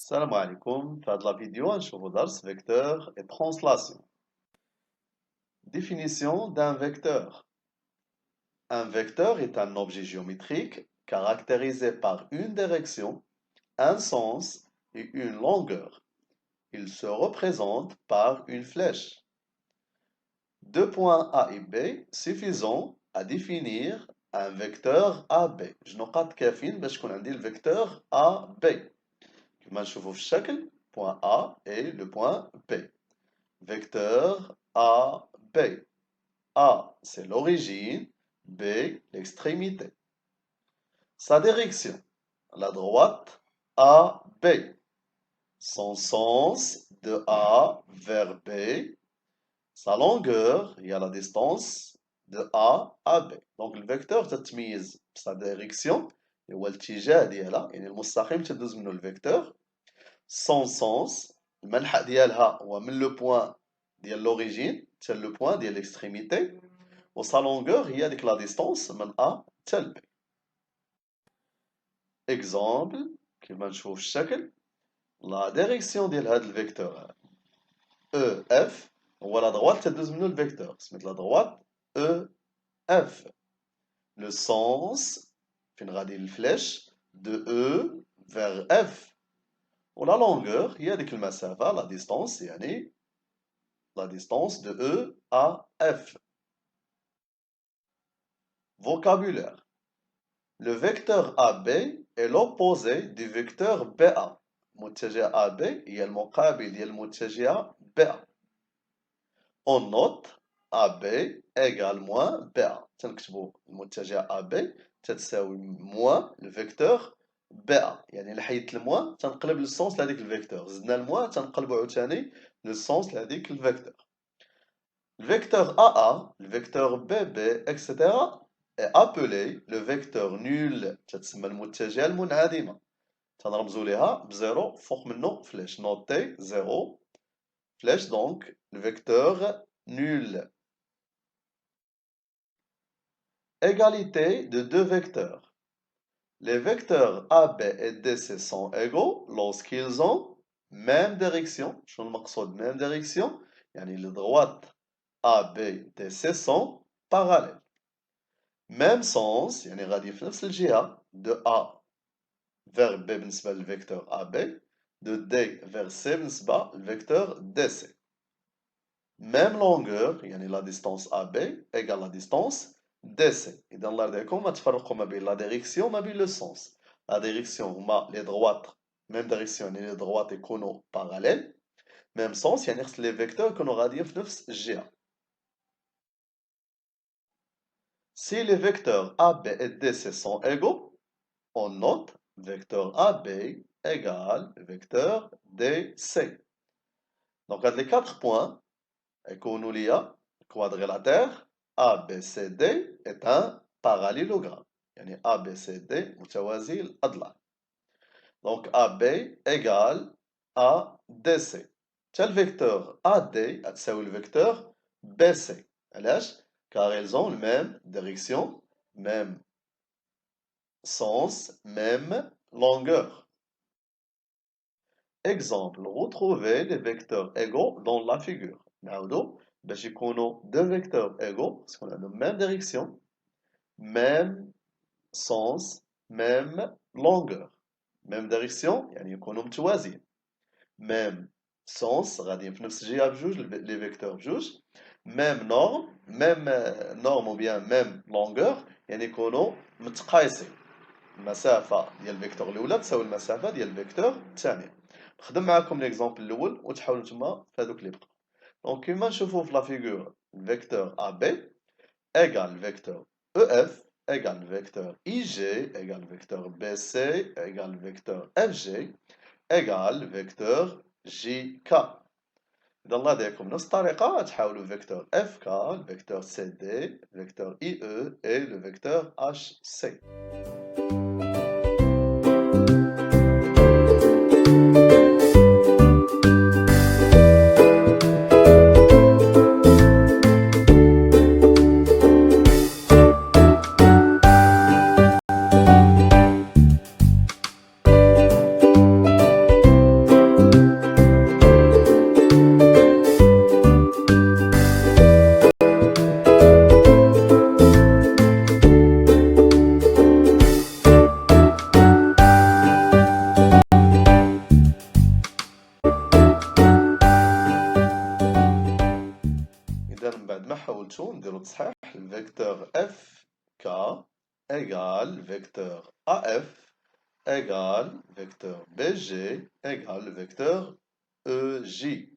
السلام عليكم. في هذا الفيديو نشوفوا درس vecteur et translation. Définition d'un vecteur. Un vecteur est un objet géométrique caractérisé par une direction, un sens et une longueur. Il se représente par une flèche. Deux points A et B suffisant à définir un vecteur AB. نقاط كافيين باش يكون عندي الفيكتور AB. كما نشوفوا في الشكل point A et le point B. Vecteur A, B. A, c'est l'origine, B, l'extrémité. Sa direction, la droite, A, B. Son sens, de A vers B. Sa longueur, il y a la distance de A à B. Donc le vecteur تتميز sa direction هو الاتجاه ديالها يعني المستقيم تدوز منه الفيكتور. Son sens, المنحى ديالها هو من لو بوين ديال لوريجين حتى لو بوين ديال l'extrémité. و sa longueur هي ديك لا ديستونس من A حتى ل B. Exemple كيما نشوف الشكل لا ديريكسيون ديال هذا الفيكتور E F هو لا droite تدوز منه الفيكتور سميت لا droite E F. Le sens فين غادي الفليش de E vers F. و la longueur هي ديك المسافة la distance يعني la distance de E à F. Vocabulaire. Le vecteur AB est l'opposé du vecteur BA. متجه AB هي المقابل ديال المتجه BA. On note AB égale moins BA. تنكتبوا المتجه AB تتساوي moins le vecteur BA. يعني إلا حيدت الموان تنقلب للسونس لهذيك الفيكتور. زدنا الموان تنقلبوا عاوتاني للسونس لهذيك الفيكتور. Le vecteur AA, le vecteur BB, etc. est appelé le vecteur nul. تتسمى المتجهة المنعدمة. تنرمزوا ليها بزيرو فوق منه فلاش. نوتي زيرو فلاش donc le vecteur nul. Égalité de deux vecteurs. Les vecteurs AB et DC sont égaux lorsqu'ils ont même direction. شنو المقصود même direction؟ يعني les droites AB DC sont parallèles. Même sens يعني غادي في نفس الجهة de A vers B بالنسبة للفيكتور AB de D vers C بالنسبة للفيكتور DC. Même longueur يعني la distance AB égale la distance DC. إذا الله يرضيكم ما تفرقوا ما بين la direction ما بين le sens. La direction هما les droites même direction يعني les droites يكونوا parallèles. Même sens يعني خص les vecteurs يكونوا غاديين في نفس الجهة. Si les vecteurs AB et DC sont égaux, on note vecteur AB égale vecteur DC. Donc, les 4 points, يكونوا ليا quadrilatère ABCD est un parallélogramme. يعني ABCD متوازي الأضلاع. Donc, AB égale ADC. tel vecteur AD تساوي le vecteur BC. علاش؟ car elles ont la même direction, même sens, même longueur. Exemple, retrouvez les vecteurs égaux dans la figure. نعاودو باش يكونوا deux vecteurs égaux parce qu'on a la même direction, même sens, même longueur. Même direction يعني يكونوا متوازيين. Même sens غاديين في نفس الجهة بجوج les vecteurs بجوج. Même norme ou bien même longueur يعني يكونوا متقايسين. المسافة ديال الفيكتور الأولى تساوي المسافة ديال الفيكتور الثانية. نخدم معكم ليكزامبل الأول وتحاولوا نتوما في هذوك اللي بقاو. دونك كيما نشوفوا في لا فيغور الفيكتور AB égal le vecteur EF égal le vecteur IG égal le vecteur BC égal le vecteur FG égal le vecteur JK. إذا الله يهديكم نفس الطريقة تحاولوا vecteur FK, le vecteur CD, le vecteur IE et le vecteur HC. نكاونتو نديرو تصحيح. الفيكتور اف كا égale vecteur AF égale vecteur BG égale vecteur EJ.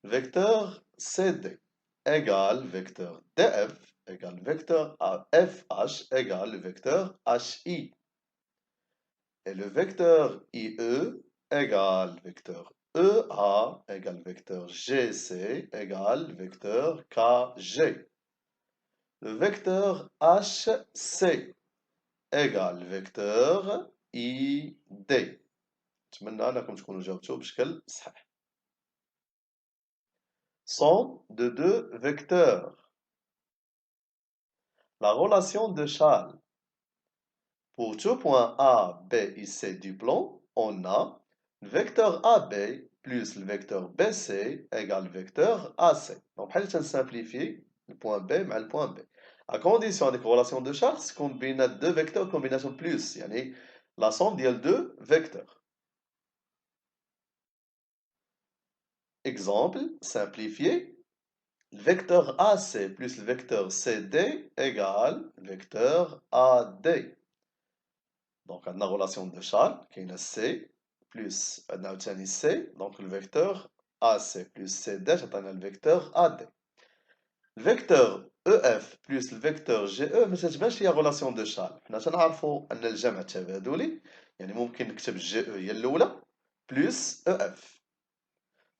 Vecteur CD égale vecteur DF égale vecteur FH égale vecteur HI. Et le vecteur IE égale vecteur EA égale vecteur GC égale vecteur KG. Le vecteur HC égale vecteur ID. نتمنى أنكم تكونوا جاوبتوا بشكل صحيح. Somme de deux vecteurs. La relation de Charles. Pour tout point A, B et C du plan, on a le vecteur AB plus le vecteur BC égale le vecteur AC. Donc, on va simplifier le point B mais le point B. À condition avec relation de Charles, c'est combine deux vecteurs combination plus, yani la somme de deux vecteurs. Exemple, simplifié, le vecteur AC plus le vecteur CD égale le vecteur AD. Donc, on a la relation de Charles, qui est C, plus on a C, donc le vecteur AC plus CD, on a le vecteur AD. Le vecteur EF plus le vecteur GE ما تتبانش هي relation de Charles. حنا تنعرفوا أن الجمع التبادلي يعني ممكن نكتب GE هي الأولى plus EF.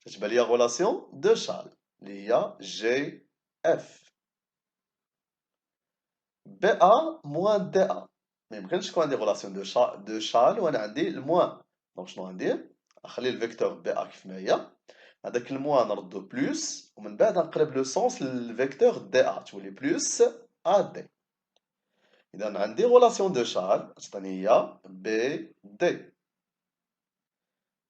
تتبان لي relation de Charles اللي هي GF. BA moins DA. ما يمكنش تكون عندي relation de Charles وأنا عندي الموان. دونك شنو غندير؟ نخلي الفيكتور BA كيف ما هي. هذاك الموان نردو بلوس ومن بعد نقلب لو سونس للفيكتور دي ا تولي بلوس ا دي. اذا عندي غولاسيون دو شارل تعطيني هي بي دي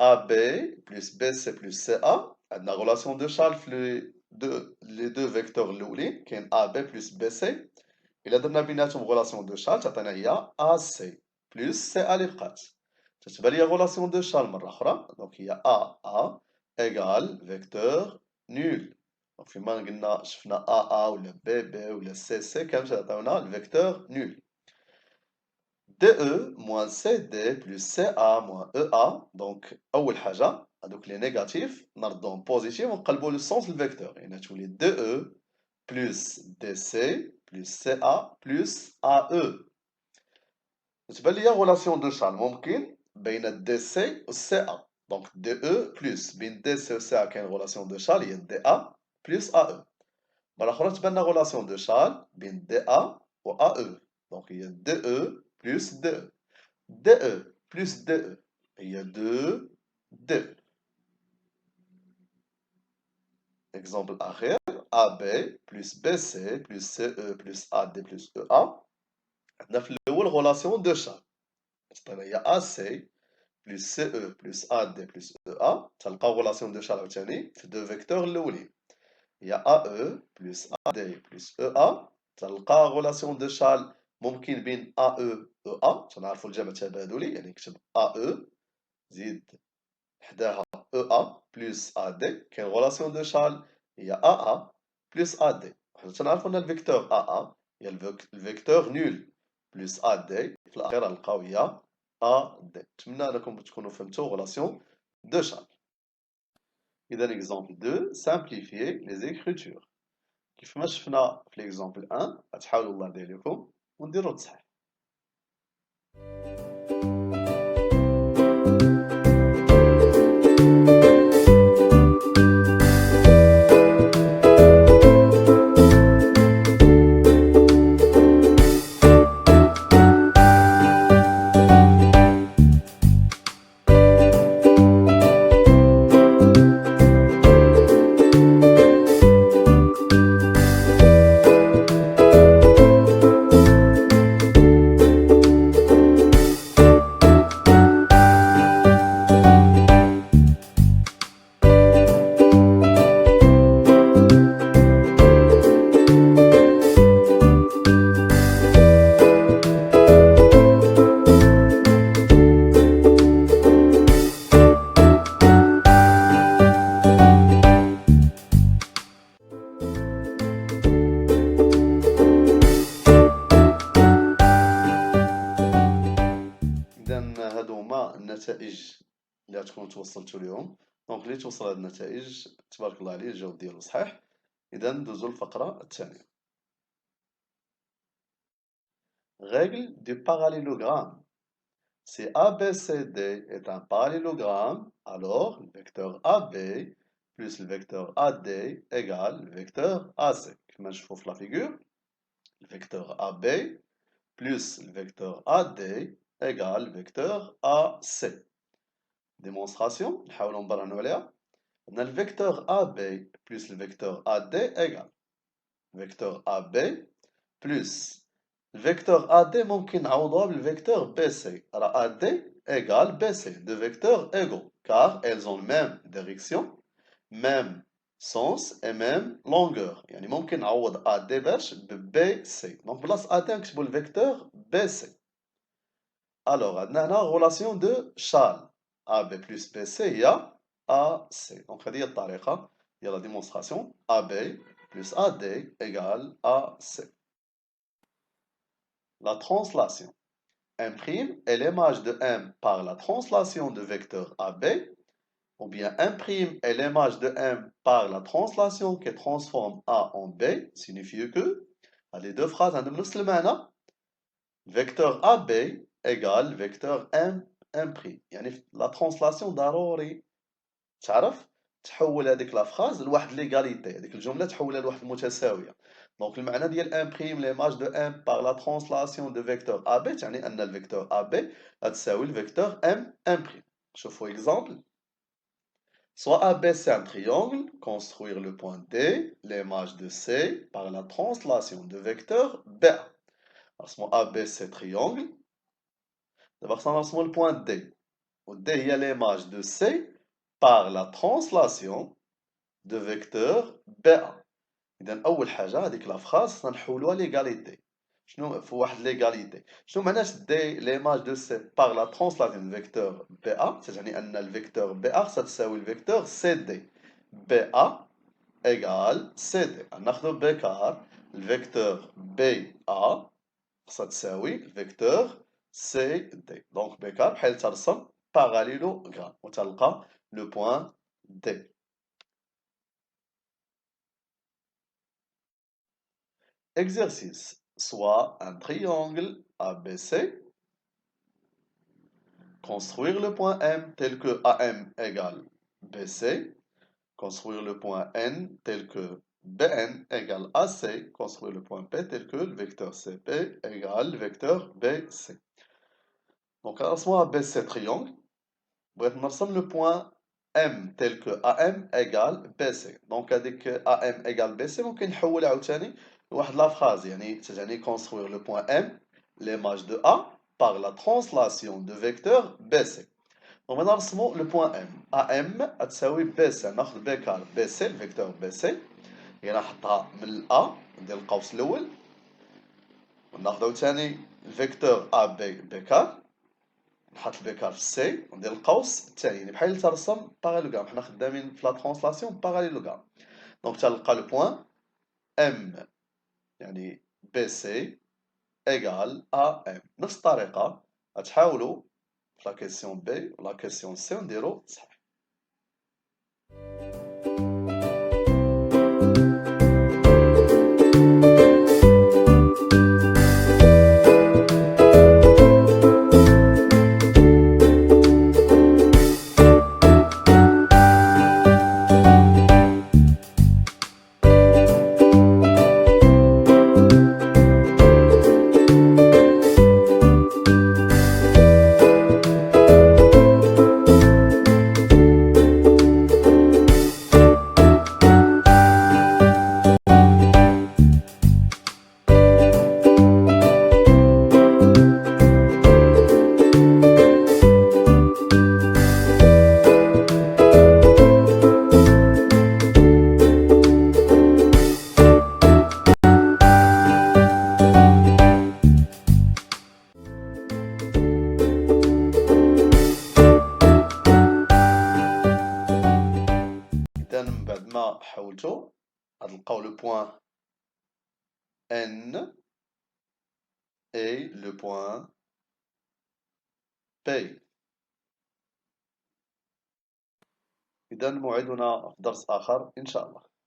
ا بي بلوس بي سي بلوس سي ا. عندنا غولاسيون دو شارل في لي دو فيكتور الاولين كاين ا بي بلوس بي سي. الا درنا بيناتهم غولاسيون دو شارل تعطينا هي ا سي بلوس سي ا اللي بقات. تتبان لي غولاسيون دو شارل مره اخرى دونك هي ا égale vecteur nul. Donc, فيما قلنا شفنا AA ولا BB ولا CC كامل تعطيونا الفيكتور nul. DE moins CD plus CA moins EA. Donc, أول حاجة هذوك لي نيجاتيف نردوهم بوزيتيف ونقلبوا لو سونس الفيكتور. يعني تولي DE plus DC plus CA plus AE. تبان لي غولاسيون دو شارل ممكن بين DC و CA. Donc, DE plus بين DC و CA كاين relation de Charles هي DA plus AE. مرة أخرى تبان لنا relation de Charles بين DA و AE. Donc, هي DE plus DE. DE plus DE هي 2 DE. Exemple أخير AB plus BC plus CE plus AD plus EA. عندنا في الأول relation de Charles. تعطينا هي AC plus CE plus AD plus EA. تلقى relation de Charles عاوتاني في دو فيكتور الأولين هي AE plus AD plus EA. تلقى relation de Charles ممكن بين AE EA. تنعرفوا الجمع التبادلي يعني نكتب AE زيد حداها EA plus AD. كاين relation de Charles هي AA plus AD. تنعرفوا أن الفيكتور AA هي الفيكتور نول plus AD في الأخير نلقاو هي AD. نتمنى أنكم تكونوا فهمتوا relation de Charles. إذا exemple 2 simplifier les écritures. كيف ما شفنا في l'exemple 1 غتحاولوا الله يدير لكم ونديروا التصحيح. توصلتوا ليهم. دونك اللي توصل هاد النتائج تبارك الله عليه الجواب ديالو صحيح. إذا ندوزو للفقرة الثانية. Règle du parallélogramme. Si ABCD est un parallélogramme, alors le vecteur AB plus le vecteur AD égale le vecteur AC. Comme je trouve la figure, le vecteur AB plus le vecteur AD égale le vecteur AC. Démonstration, نحاولوا نبرهنوا عليها. On a le vecteur AB plus le vecteur AD égale vecteur AB plus le vecteur AD ممكن نعوضوها بالvecteur BC. Alors AD égale BC, deux vecteurs égaux, car elles ont même direction, même sens et même longueur. يعني ممكن نعوض AD باش BC. Donc بلاص AD نكتبوا الvecteur BC. Alors عندنا هنا relation de Charles. AB plus BC هي AC. Donc هذه هي الطريقة ديال la démonstration. AB plus AD égale AC. La translation. Imprime est l'image de M par la translation de vecteur AB, ou bien imprime est l'image de M par la translation qui transforme A en B, signifie que les deux phrases عندهم نفس المعنى. Vecteur AB égale vecteur M imprime. يعني la translation ضروري تعرف تحول هذيك لا فراز لواحد ليغاليتي، هذيك الجمله تحولها لواحد المتساويه. دونك المعنى ديال امبريم ليماج دو ام باغ لا ترانسلاسيون دو فيكتور ا بي تعني ان الفيكتور ا بي غتساوي الفيكتور ام امبريم. شوفوا اكزامبل. Soit AB c'est un triangle, construire le point D, l'image de C par la translation de vecteur BA. Alors, AB c'est triangle. D'abord, ça va le point D. Au D, il y a l'image de C par la translation de vecteur BA. إذا أول حاجة هذيك لا فراز نحولوها ليغاليتي. شنو في واحد ليغاليتي؟ شنو معناش دي ليماج دو سي باغ لا ترانسلاسيون دو فيكتور بي ا؟ تعني أن الفيكتور بي ا خصها تساوي الفيكتور سي دي. بي ا إيغال سي دي. ناخدو بكار الفيكتور بي ا خصها تساوي الفيكتور سي دي. دونك بكار بحال ترسم باراليلوغرام وتلقى لو بوان دي. Exercice. Soit un triangle ABC. Construire le point M tel que AM égale BC. Construire le point N tel que BN égale AC. Construire le point P tel que le vecteur CP égale le vecteur BC. Donc, à ce moment ABC triangle. Bref, nous sommes le point M tel que AM égale BC. Donc, avec AM égale BC, ممكن نحول عاوتاني لواحد لا phrase يعني تعني construire le point M, l'image de A, par la translation de vecteur BC. Donc maintenant نرسمو le point M. AM تساوي BC. ناخذ بكار BC, le vecteur BC. يعني نحطها من ال A ندير القوس الأول. وناخذ عاوتاني الفيكتور AB بكار. نحط البيكار في سي وندير القوس الثاني يعني بحال اللي ترسم باراليلوغرام. حنا خدامين في لا ترانسلاسيون باراليلوغرام. دونك تلقى لو بوين ام يعني بي سي ايغال ا ام. نفس الطريقه غتحاولوا في لا كيسيون بي ولا كيسيون سي ونديروا صحيح. من بعد ما حولتو غتلقاو لو بوين N et le point P. إذا موعدنا في درس آخر إن شاء الله.